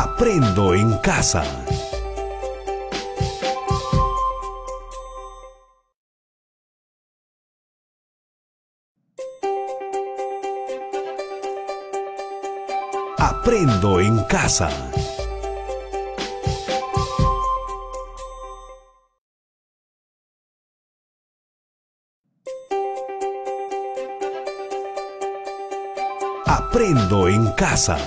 Aprendo en casa. Aprendo en casa. Aprendo en casa.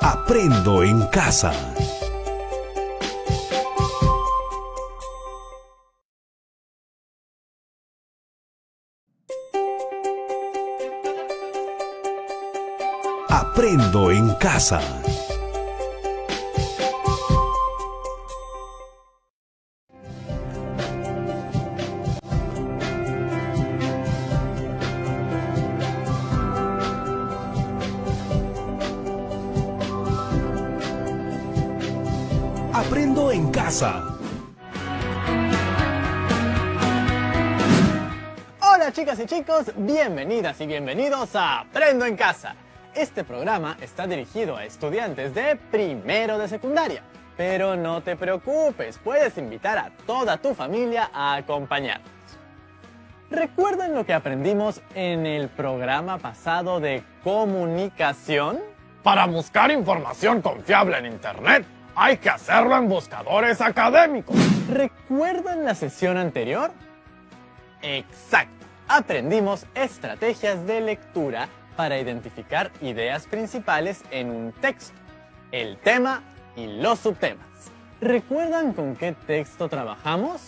Aprendo en casa. Aprendo en casa. Aprendo en casa. Hola chicas y chicos, bienvenidas y bienvenidos a Aprendo en casa. Este programa está dirigido a estudiantes de primero de secundaria. Pero no te preocupes, puedes invitar a toda tu familia a acompañarnos. ¿Recuerdan lo que aprendimos en el programa pasado de comunicación? Para buscar información confiable en Internet, hay que hacerlo en buscadores académicos. ¿Recuerdan la sesión anterior? Exacto. Aprendimos estrategias de lectura para identificar ideas principales en un texto, el tema y los subtemas. ¿Recuerdan con qué texto trabajamos?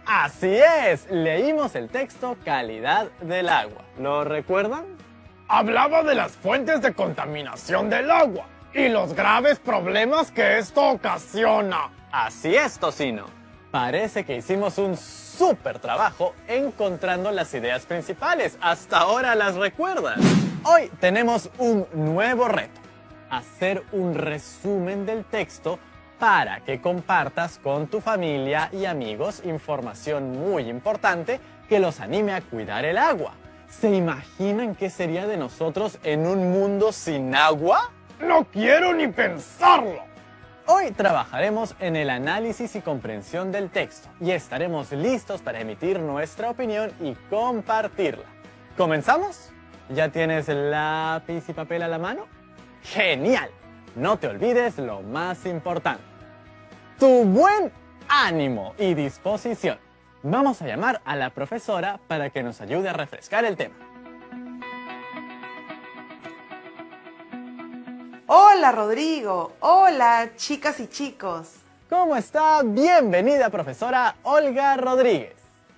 Así es, leímos el texto Calidad del agua. ¿Lo recuerdan? Hablaba de las fuentes de contaminación del agua y los graves problemas que esto ocasiona. Así es, Tocino. Parece que hicimos un súper trabajo encontrando las ideas principales. Hasta ahora las recuerdan. Hoy tenemos un nuevo reto. Hacer un resumen del texto para que compartas con tu familia y amigos información muy importante que los anime a cuidar el agua. ¿Se imaginan qué sería de nosotros en un mundo sin agua? No quiero ni pensarlo. Hoy trabajaremos en el análisis y comprensión del texto y estaremos listos para emitir nuestra opinión y compartirla. ¿Comenzamos? ¿Ya tienes lápiz y papel a la mano? ¡Genial! No te olvides lo más importante: tu buen ánimo y disposición. Vamos a llamar a la profesora para que nos ayude a refrescar el tema. Hola Rodrigo, hola chicas y chicos. ¿Cómo está? Bienvenida, profesora Olga Rodríguez.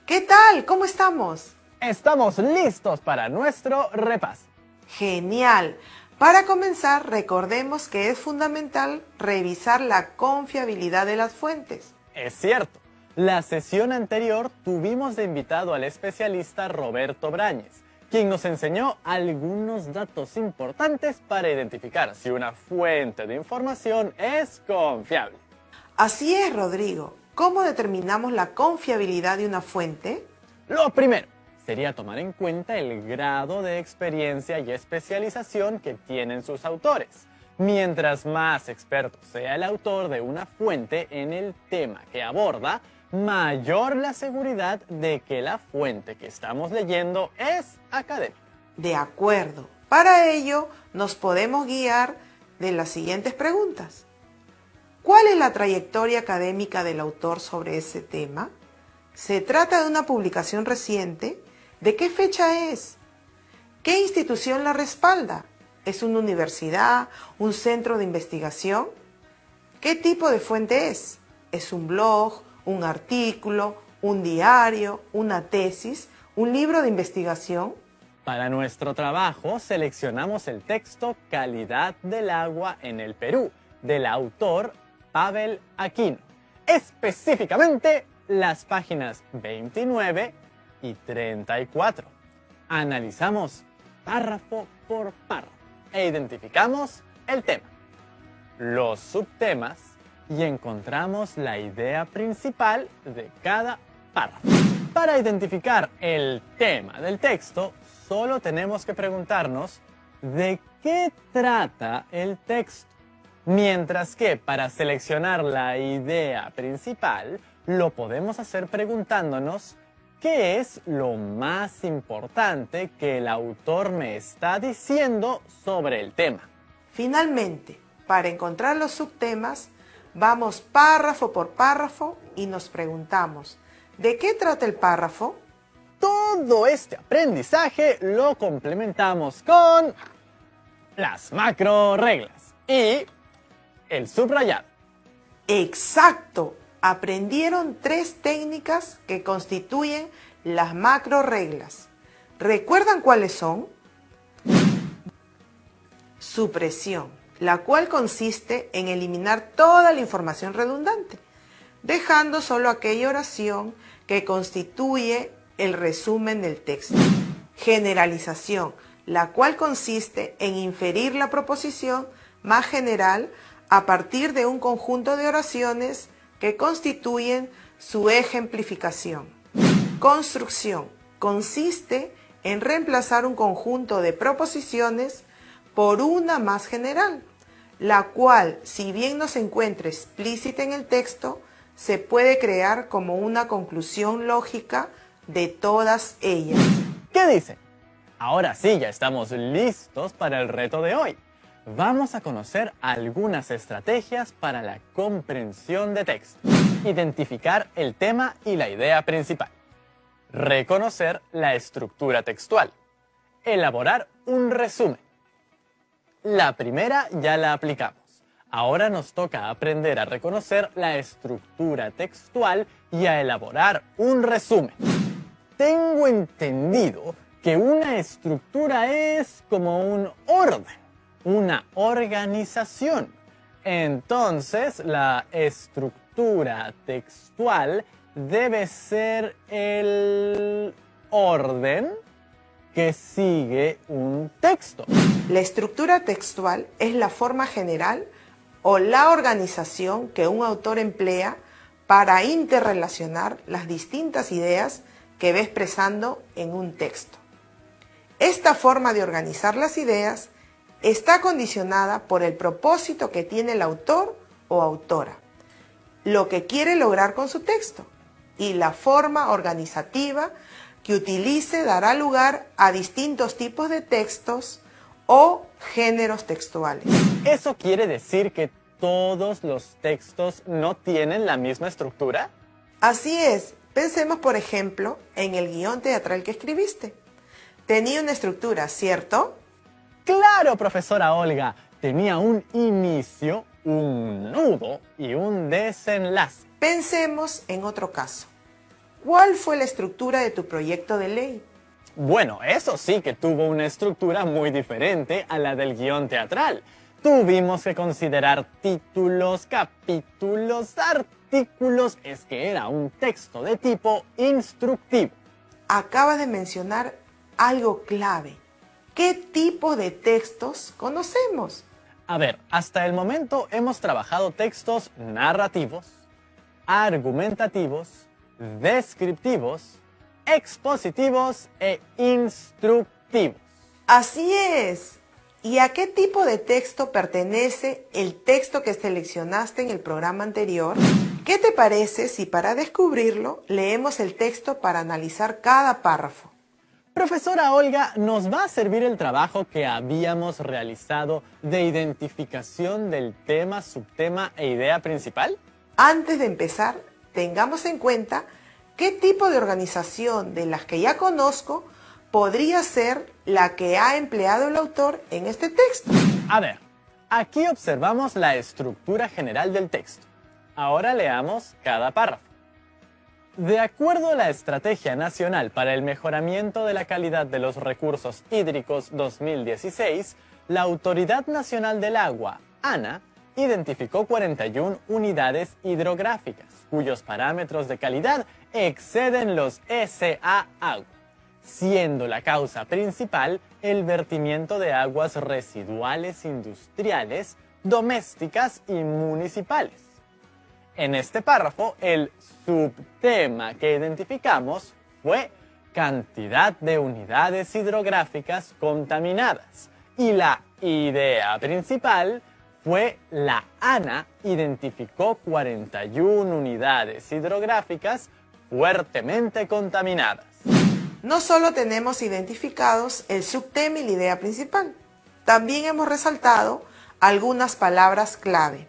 ¿Qué tal? ¿Cómo estamos? Estamos listos para nuestro repaso. Genial. Para comenzar, recordemos que es fundamental revisar la confiabilidad de las fuentes. Es cierto, la sesión anterior tuvimos de invitado al especialista Roberto Brañez, quien nos enseñó algunos datos importantes para identificar si una fuente de información es confiable. Así es, Rodrigo. ¿Cómo determinamos la confiabilidad de una fuente? Lo primero sería tomar en cuenta el grado de experiencia y especialización que tienen sus autores. Mientras más experto sea el autor de una fuente en el tema que aborda, mayor la seguridad de que la fuente que estamos leyendo es académica. De acuerdo. Para ello, nos podemos guiar de las siguientes preguntas. ¿Cuál es la trayectoria académica del autor sobre ese tema? ¿Se trata de una publicación reciente? ¿De qué fecha es? ¿Qué institución la respalda? ¿Es una universidad? ¿Un centro de investigación? ¿Qué tipo de fuente es? ¿Es un blog? ¿Un artículo? ¿Un diario? ¿Una tesis? ¿Un libro de investigación? Para nuestro trabajo seleccionamos el texto Calidad del agua en el Perú, del autor Pavel Aquino. Específicamente las páginas 29 y 34. Analizamos párrafo por párrafo e identificamos el tema, los subtemas y encontramos la idea principal de cada párrafo. Para identificar el tema del texto, solo tenemos que preguntarnos ¿de qué trata el texto? Mientras que para seleccionar la idea principal, lo podemos hacer preguntándonos ¿qué es lo más importante que el autor me está diciendo sobre el tema? Finalmente, para encontrar los subtemas, vamos párrafo por párrafo y nos preguntamos ¿de qué trata el párrafo? Todo este aprendizaje lo complementamos con las macro reglas y el subrayado. ¡Exacto! Aprendieron 3 técnicas que constituyen las macro reglas. ¿Recuerdan cuáles son? Supresión, la cual consiste en eliminar toda la información redundante, dejando solo aquella oración que constituye el resumen del texto. Generalización, la cual consiste en inferir la proposición más general a partir de un conjunto de oraciones que constituyen su ejemplificación. Construcción, consiste en reemplazar un conjunto de proposiciones por una más general, la cual, si bien no se encuentra explícita en el texto, se puede crear como una conclusión lógica de todas ellas. ¿Qué dice? Ahora sí, ya estamos listos para el reto de hoy. Vamos a conocer algunas estrategias para la comprensión de texto. Identificar el tema y la idea principal. Reconocer la estructura textual. Elaborar un resumen. La primera ya la aplicamos. Ahora nos toca aprender a reconocer la estructura textual y a elaborar un resumen. Tengo entendido que una estructura es como un orden, una organización. Entonces, la estructura textual debe ser el orden que sigue un texto. La estructura textual es la forma general o la organización que un autor emplea para interrelacionar las distintas ideas que va expresando en un texto. Esta forma de organizar las ideas está condicionada por el propósito que tiene el autor o autora, lo que quiere lograr con su texto, y la forma organizativa que utilice dará lugar a distintos tipos de textos o géneros textuales. ¿Eso quiere decir que todos los textos no tienen la misma estructura? Así es. Pensemos, por ejemplo, en el guión teatral que escribiste. Tenía una estructura, ¿cierto? ¡Claro, profesora Olga! Tenía un inicio, un nudo y un desenlace. Pensemos en otro caso. ¿Cuál fue la estructura de tu proyecto de ley? Bueno, eso sí que tuvo una estructura muy diferente a la del guión teatral. Tuvimos que considerar títulos, capítulos, artículos. Es que era un texto de tipo instructivo. Acabas de mencionar algo clave. ¿Qué tipo de textos conocemos? A ver, hasta el momento hemos trabajado textos narrativos, argumentativos, descriptivos, expositivos e instructivos. Así es. ¿Y a qué tipo de texto pertenece el texto que seleccionaste en el programa anterior? ¿Qué te parece si para descubrirlo leemos el texto para analizar cada párrafo? Profesora Olga, ¿nos va a servir el trabajo que habíamos realizado de identificación del tema, subtema e idea principal? Antes de empezar, tengamos en cuenta qué tipo de organización de las que ya conozco podría ser la que ha empleado el autor en este texto. A ver, aquí observamos la estructura general del texto. Ahora leamos cada párrafo. De acuerdo a la Estrategia Nacional para el Mejoramiento de la Calidad de los Recursos Hídricos 2016, la Autoridad Nacional del Agua, ANA, identificó 41 unidades hidrográficas, cuyos parámetros de calidad exceden los SA Agua, siendo la causa principal el vertimiento de aguas residuales industriales, domésticas y municipales. En este párrafo, el subtema que identificamos fue cantidad de unidades hidrográficas contaminadas y la idea principal fue la ANA identificó 41 unidades hidrográficas fuertemente contaminadas. No solo tenemos identificados el subtema y la idea principal, también hemos resaltado algunas palabras clave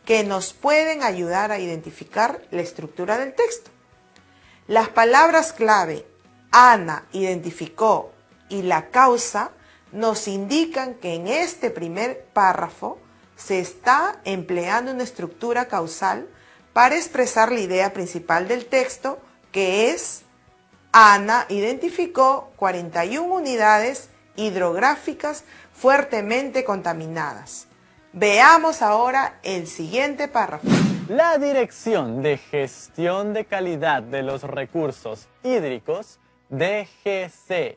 que nos pueden ayudar a identificar la estructura del texto. Las palabras clave ANA identificó y la causa nos indican que en este primer párrafo se está empleando una estructura causal para expresar la idea principal del texto, que es ANA identificó 41 unidades hidrográficas fuertemente contaminadas. Veamos ahora el siguiente párrafo. La Dirección de Gestión de Calidad de los Recursos Hídricos, DGCRH,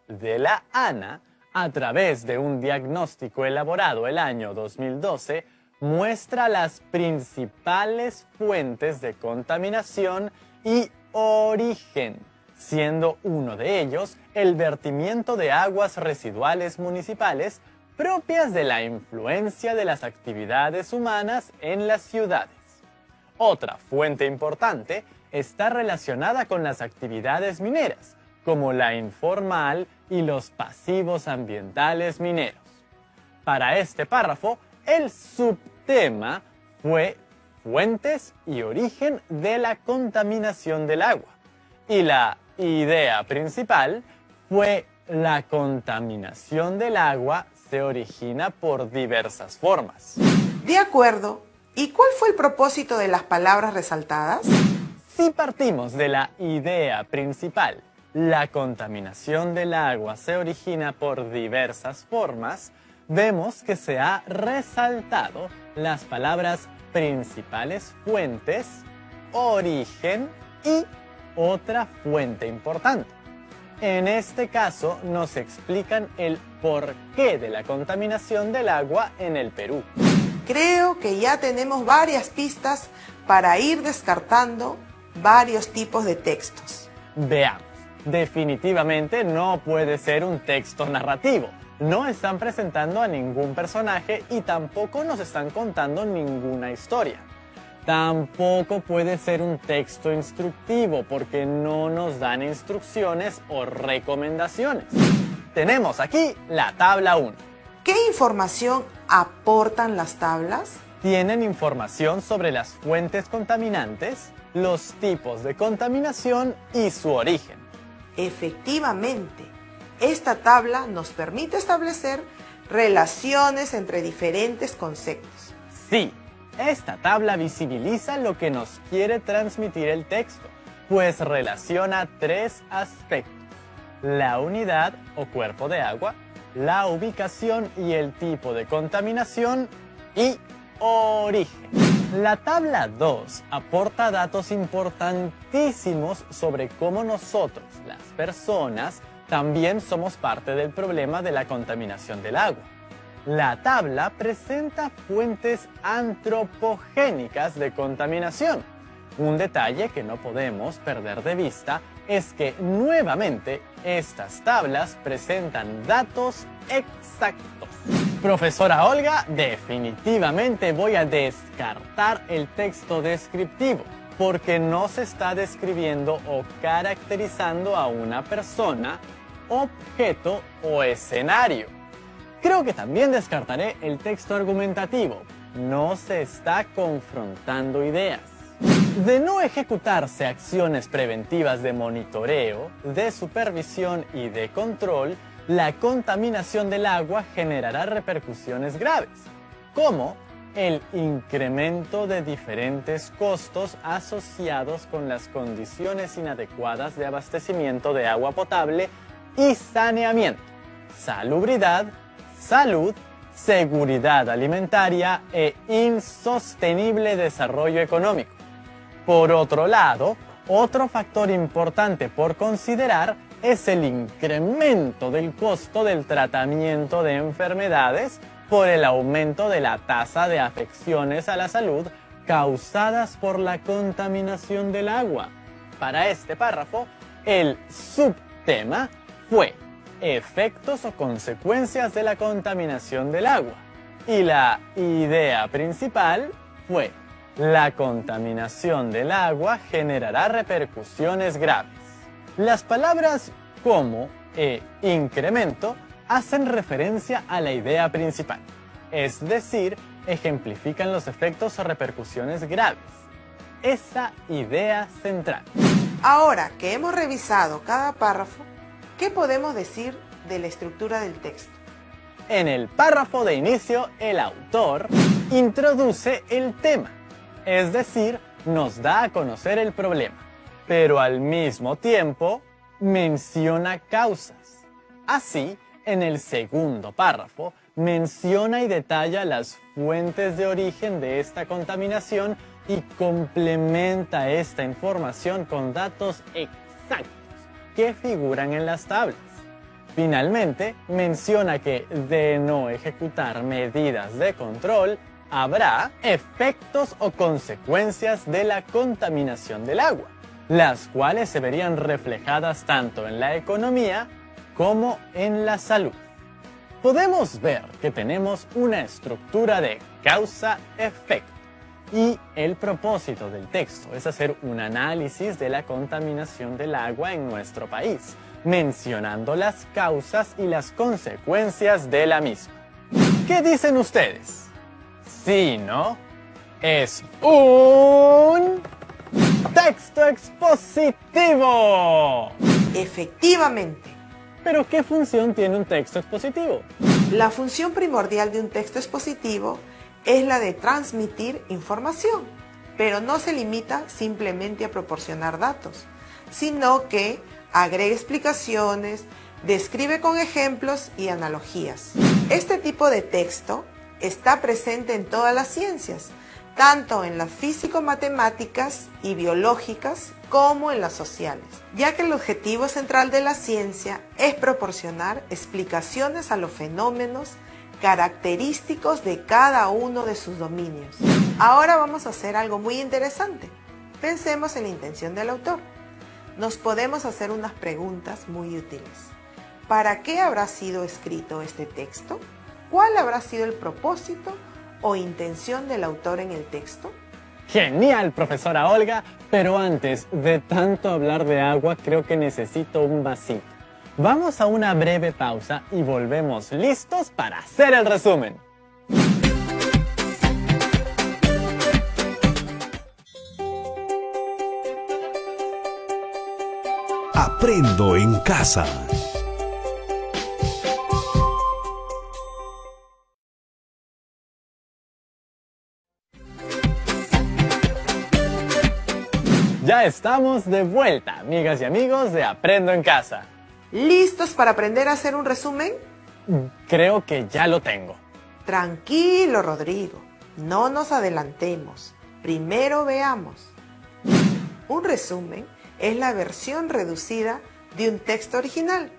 de la ANA, a través de un diagnóstico elaborado el año 2012, muestra las principales fuentes de contaminación y origen, siendo uno de ellos el vertimiento de aguas residuales municipales propias de la influencia de las actividades humanas en las ciudades. Otra fuente importante está relacionada con las actividades mineras, como la informal y los pasivos ambientales mineros. Para este párrafo, el subtema fue fuentes y origen de la contaminación del agua, y la idea principal fue la contaminación del agua se origina por diversas formas. De acuerdo. ¿Y cuál fue el propósito de las palabras resaltadas? Si partimos de la idea principal, la contaminación del agua se origina por diversas formas, vemos que se ha resaltado las palabras principales fuentes, origen y otra fuente importante. En este caso nos explican el porqué de la contaminación del agua en el Perú. Creo que ya tenemos varias pistas para ir descartando varios tipos de textos. Veamos, definitivamente no puede ser un texto narrativo. No están presentando a ningún personaje y tampoco nos están contando ninguna historia. Tampoco puede ser un texto instructivo porque no nos dan instrucciones o recomendaciones. Tenemos aquí la tabla 1. ¿Qué información aportan las tablas? Tienen información sobre las fuentes contaminantes, los tipos de contaminación y su origen. Efectivamente, esta tabla nos permite establecer relaciones entre diferentes conceptos. Sí. Esta tabla visibiliza lo que nos quiere transmitir el texto, pues relaciona tres aspectos: la unidad o cuerpo de agua, la ubicación y el tipo de contaminación y origen. La tabla 2 aporta datos importantísimos sobre cómo nosotros, las personas, también somos parte del problema de la contaminación del agua. La tabla presenta fuentes antropogénicas de contaminación. Un detalle que no podemos perder de vista es que nuevamente estas tablas presentan datos exactos. Profesora Olga, definitivamente voy a descartar el texto descriptivo porque no se está describiendo o caracterizando a una persona, objeto o escenario. Creo que también descartaré el texto argumentativo. No se está confrontando ideas. De no ejecutarse acciones preventivas de monitoreo, de supervisión y de control, la contaminación del agua generará repercusiones graves, como el incremento de diferentes costos asociados con las condiciones inadecuadas de abastecimiento de agua potable y saneamiento, salubridad, salud, seguridad alimentaria e insostenible desarrollo económico. Por otro lado, otro factor importante por considerar es el incremento del costo del tratamiento de enfermedades por el aumento de la tasa de afecciones a la salud causadas por la contaminación del agua. Para este párrafo, el subtema fue efectos o consecuencias de la contaminación del agua. Y la idea principal fue la contaminación del agua generará repercusiones graves. Las palabras como e incremento hacen referencia a la idea principal, es decir, ejemplifican los efectos o repercusiones graves. Esa idea central. Ahora que hemos revisado cada párrafo, ¿qué podemos decir de la estructura del texto? En el párrafo de inicio, el autor introduce el tema, es decir, nos da a conocer el problema, pero al mismo tiempo menciona causas. Así, en el segundo párrafo, menciona y detalla las fuentes de origen de esta contaminación y complementa esta información con datos exactos que figuran en las tablas. Finalmente, menciona que de no ejecutar medidas de control, habrá efectos o consecuencias de la contaminación del agua, las cuales se verían reflejadas tanto en la economía como en la salud. Podemos ver que tenemos una estructura de causa-efecto y el propósito del texto es hacer un análisis de la contaminación del agua en nuestro país, mencionando las causas y las consecuencias de la misma. ¿Qué dicen ustedes? Sí, ¿no? Es un texto expositivo. Efectivamente, ¿Pero qué función tiene un texto expositivo? la función primordial de un texto expositivo es la de transmitir información, pero no se limita simplemente a proporcionar datos, sino que agrega explicaciones, describe con ejemplos y analogías. Este tipo de texto está presente en todas las ciencias, tanto en las físico-matemáticas y biológicas como en las sociales, ya que el objetivo central de la ciencia es proporcionar explicaciones a los fenómenos característicos de cada uno de sus dominios. Ahora vamos a hacer algo muy interesante. Pensemos en la intención del autor. Nos podemos hacer unas preguntas muy útiles. ¿Para qué habrá sido escrito este texto? ¿Cuál habrá sido el propósito o intención del autor en el texto? Genial, profesora Olga, pero antes de tanto hablar de agua, creo que necesito un vasito. Vamos a una breve pausa y volvemos listos para hacer el resumen. Aprendo en casa. Ya estamos de vuelta, amigas y amigos de Aprendo en Casa. ¿Listos para aprender a hacer un resumen? Creo que ya lo tengo. Tranquilo, Rodrigo. No nos adelantemos. Primero veamos. Un resumen es la versión reducida de un texto original,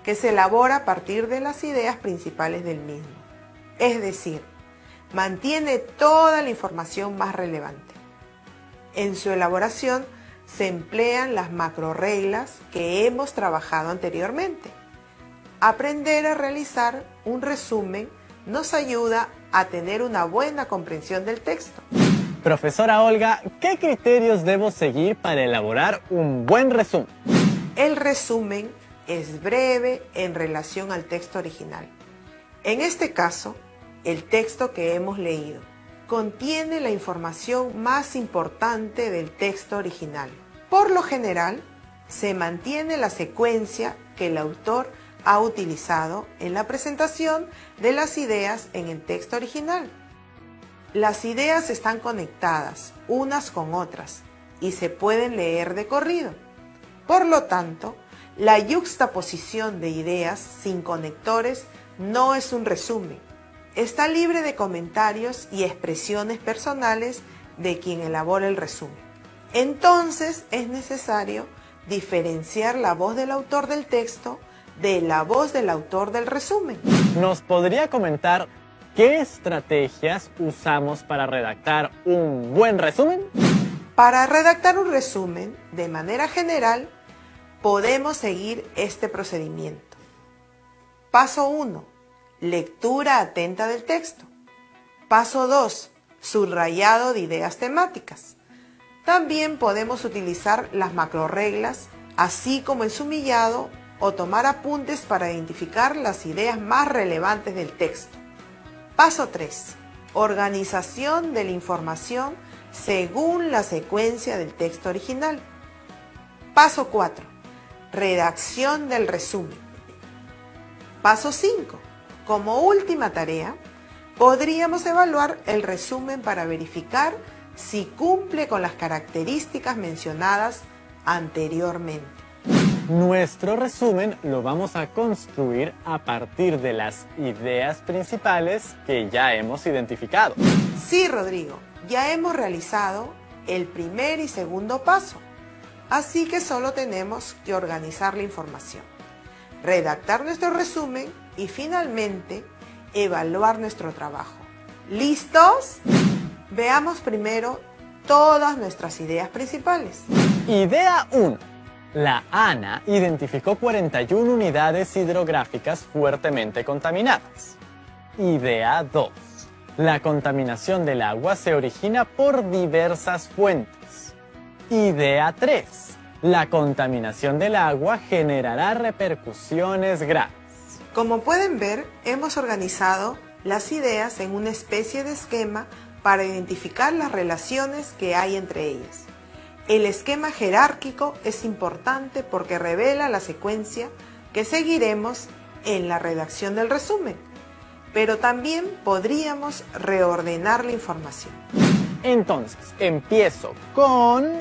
que se elabora a partir de las ideas principales del mismo. Es decir, mantiene toda la información más relevante. En su elaboración se emplean las macrorreglas que hemos trabajado anteriormente. Aprender a realizar un resumen nos ayuda a tener una buena comprensión del texto. Profesora Olga, ¿qué criterios debo seguir para elaborar un buen resumen? El resumen es breve en relación al texto original. En este caso, el texto que hemos leído contiene la información más importante del texto original. Por lo general, se mantiene la secuencia que el autor ha utilizado en la presentación de las ideas en el texto original. Las ideas están conectadas unas con otras y se pueden leer de corrido. Por lo tanto, la yuxtaposición de ideas sin conectores no es un resumen. Está libre de comentarios y expresiones personales de quien elabora el resumen. Entonces es necesario diferenciar la voz del autor del texto de la voz del autor del resumen. ¿Nos podría comentar ¿qué estrategias usamos para redactar un buen resumen? Para redactar un resumen, de manera general, podemos seguir este procedimiento. Paso 1. Lectura atenta del texto. Paso 2. Subrayado de ideas temáticas. También podemos utilizar las macrorreglas, así como el sumillado, o tomar apuntes para identificar las ideas más relevantes del texto. Paso 3. Organización de la información según la secuencia del texto original. Paso 4. Redacción del resumen. Paso 5. Como última tarea, podríamos evaluar el resumen para verificar si cumple con las características mencionadas anteriormente. Nuestro resumen lo vamos a construir a partir de las ideas principales que ya hemos identificado. Sí, Rodrigo, ya hemos realizado el primer y segundo paso, así que solo tenemos que organizar la información, redactar nuestro resumen y finalmente evaluar nuestro trabajo. ¿Listos? Veamos primero todas nuestras ideas principales. Idea 1. La ANA identificó 41 unidades hidrográficas fuertemente contaminadas. Idea 2. La contaminación del agua se origina por diversas fuentes. Idea 3. La contaminación del agua generará repercusiones graves. Como pueden ver, hemos organizado las ideas en una especie de esquema para identificar las relaciones que hay entre ellas. El esquema jerárquico es importante porque revela la secuencia que seguiremos en la redacción del resumen, pero también podríamos reordenar la información. Entonces, empiezo con...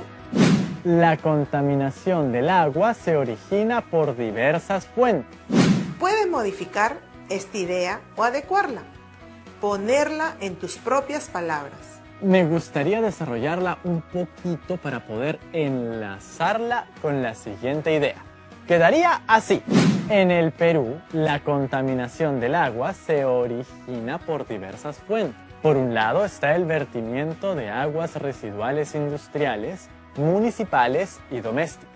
La contaminación del agua se origina por diversas fuentes. Puedes modificar esta idea o adecuarla, ponerla en tus propias palabras. Me gustaría desarrollarla un poquito para poder enlazarla con la siguiente idea. Quedaría así. En el Perú, la contaminación del agua se origina por diversas fuentes. Por un lado está el vertimiento de aguas residuales industriales, municipales y domésticas.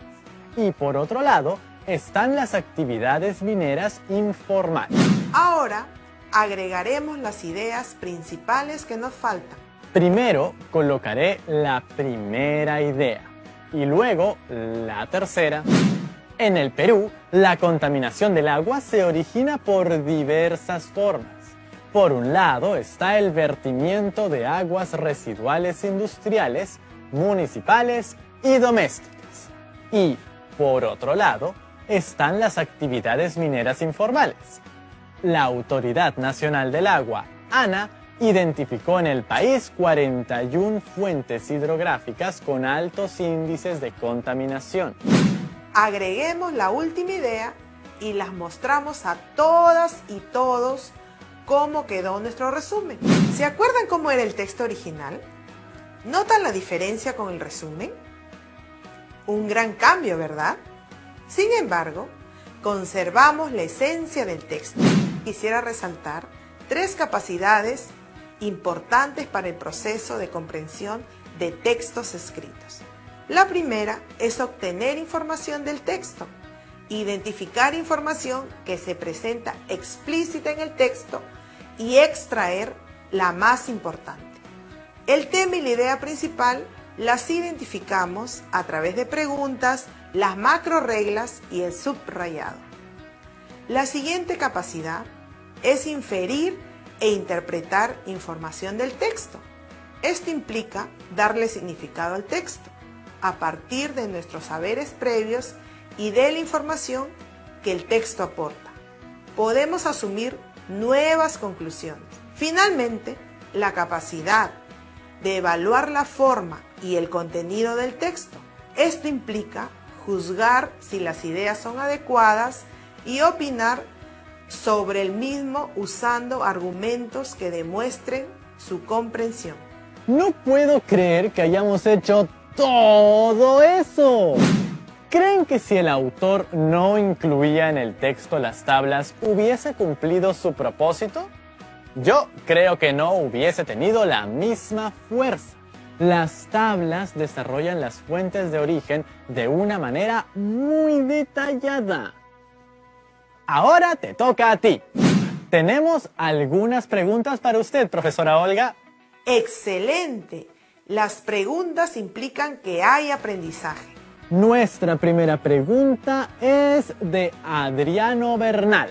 Y por otro lado están las actividades mineras informales. Ahora agregaremos las ideas principales que nos faltan. Primero colocaré la primera idea y luego la tercera. En el Perú, la contaminación del agua se origina por diversas formas. Por un lado está el vertimiento de aguas residuales industriales, municipales y domésticas. Y, por otro lado, están las actividades mineras informales. La Autoridad Nacional del Agua, ANA, identificó en el país 41 fuentes hidrográficas con altos índices de contaminación. Agreguemos la última idea y las mostramos a todas y todos cómo quedó nuestro resumen. ¿Se acuerdan cómo era el texto original? ¿Notan la diferencia con el resumen? Un gran cambio, ¿verdad? Sin embargo, conservamos la esencia del texto. Quisiera resaltar 3 capacidades importantes para el proceso de comprensión de textos escritos. La primera es obtener información del texto, identificar información que se presenta explícita en el texto y extraer la más importante. El tema y la idea principal las identificamos a través de preguntas, las macrorreglas y el subrayado. La siguiente capacidad es inferir e interpretar información del texto. Esto implica darle significado al texto a partir de nuestros saberes previos y de la información que el texto aporta. Podemos asumir nuevas conclusiones. Finalmente, la capacidad de evaluar la forma y el contenido del texto. Esto implica juzgar si las ideas son adecuadas y opinar sobre el mismo usando argumentos que demuestren su comprensión. No puedo creer que hayamos hecho todo eso. ¿Creen que si el autor no incluía en el texto las tablas hubiese cumplido su propósito? Yo creo que no hubiese tenido la misma fuerza. Las tablas desarrollan las fuentes de origen de una manera muy detallada. Ahora te toca a ti. Tenemos algunas preguntas para usted, profesora Olga. ¡Excelente! Las preguntas implican que hay aprendizaje. Nuestra primera pregunta es de Adriano Bernal.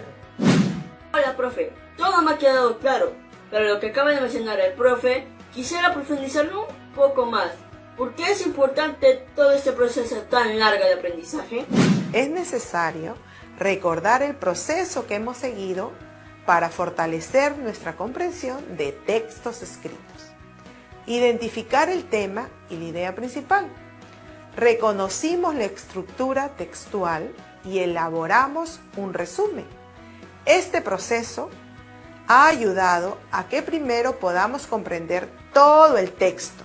Hola, profe. Todo me ha quedado claro, pero lo que acaba de mencionar el profe, quisiera profundizarlo un poco más. ¿Por qué es importante todo este proceso tan largo de aprendizaje? Es necesario recordar el proceso que hemos seguido para fortalecer nuestra comprensión de textos escritos. Identificar el tema y la idea principal. Reconocimos la estructura textual y elaboramos un resumen. Este proceso ha ayudado a que primero podamos comprender todo el texto.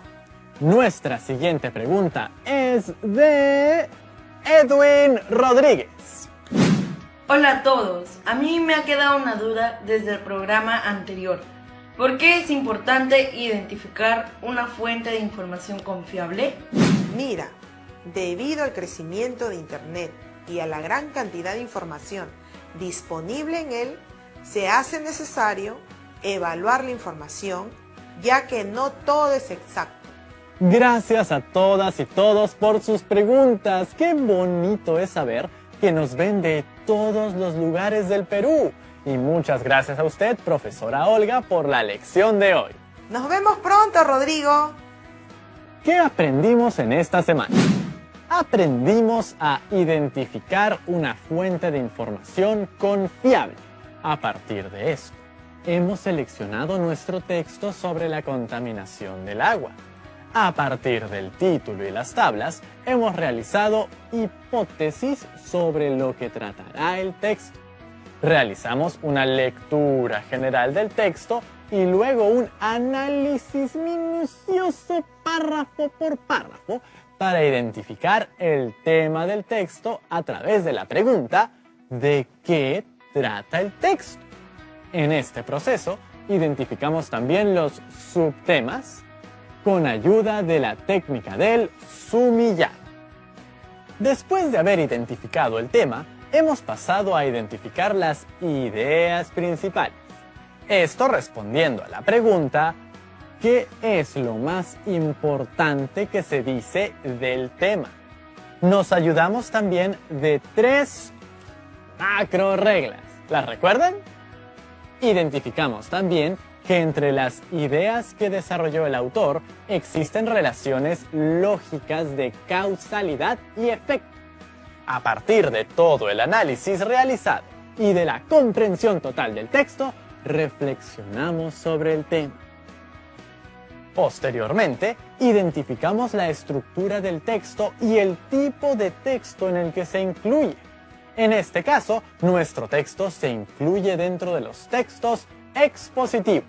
Nuestra siguiente pregunta es de Edwin Rodríguez. Hola a todos, a mí me ha quedado una duda desde el programa anterior. ¿Por qué es importante identificar una fuente de información confiable? Mira, debido al crecimiento de Internet y a la gran cantidad de información disponible en él, se hace necesario evaluar la información, ya que no todo es exacto. Gracias a todas y todos por sus preguntas. Qué bonito es saber que nos ven de todos los lugares del Perú. Y muchas gracias a usted, profesora Olga, por la lección de hoy. Nos vemos pronto, Rodrigo. ¿Qué aprendimos en esta semana? Aprendimos a identificar una fuente de información confiable. A partir de esto, hemos seleccionado nuestro texto sobre la contaminación del agua. A partir del título y las tablas, hemos realizado hipótesis sobre lo que tratará el texto. Realizamos una lectura general del texto y luego un análisis minucioso párrafo por párrafo para identificar el tema del texto a través de la pregunta ¿de qué trata el texto? En este proceso, identificamos también los subtemas con ayuda de la técnica del sumillado. Después de haber identificado el tema, hemos pasado a identificar las ideas principales. Esto respondiendo a la pregunta, ¿qué es lo más importante que se dice del tema? Nos ayudamos también de 3 macro reglas. ¿Las recuerdan? Identificamos también que entre las ideas que desarrolló el autor existen relaciones lógicas de causalidad y efecto. A partir de todo el análisis realizado y de la comprensión total del texto, reflexionamos sobre el tema. Posteriormente, identificamos la estructura del texto y el tipo de texto en el que se incluye. En este caso, nuestro texto se incluye dentro de los textos expositivos.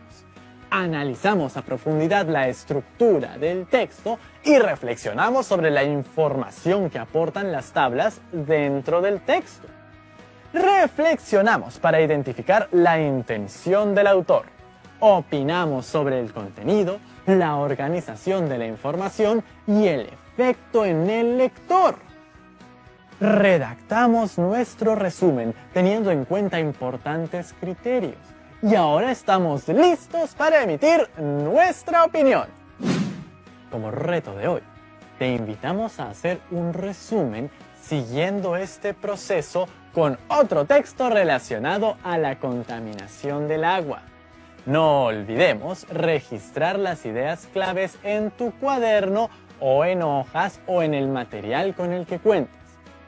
Analizamos a profundidad la estructura del texto y reflexionamos sobre la información que aportan las tablas dentro del texto. Reflexionamos para identificar la intención del autor. Opinamos sobre el contenido, la organización de la información y el efecto en el lector. Redactamos nuestro resumen teniendo en cuenta importantes criterios. Y ahora estamos listos para emitir nuestra opinión. Como reto de hoy, te invitamos a hacer un resumen siguiendo este proceso con otro texto relacionado a la contaminación del agua. No olvidemos registrar las ideas claves en tu cuaderno o en hojas o en el material con el que cuentes.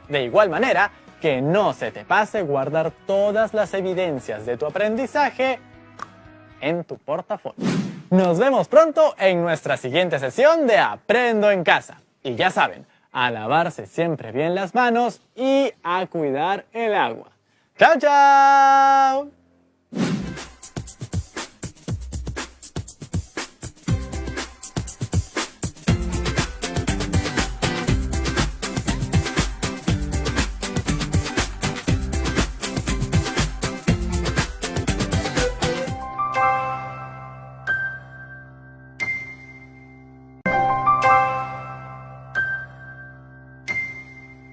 De igual manera, que no se te pase guardar todas las evidencias de tu aprendizaje en tu portafolio. Nos vemos pronto en nuestra siguiente sesión de Aprendo en Casa. Y ya saben, a lavarse siempre bien las manos y a cuidar el agua. ¡Chao, chao!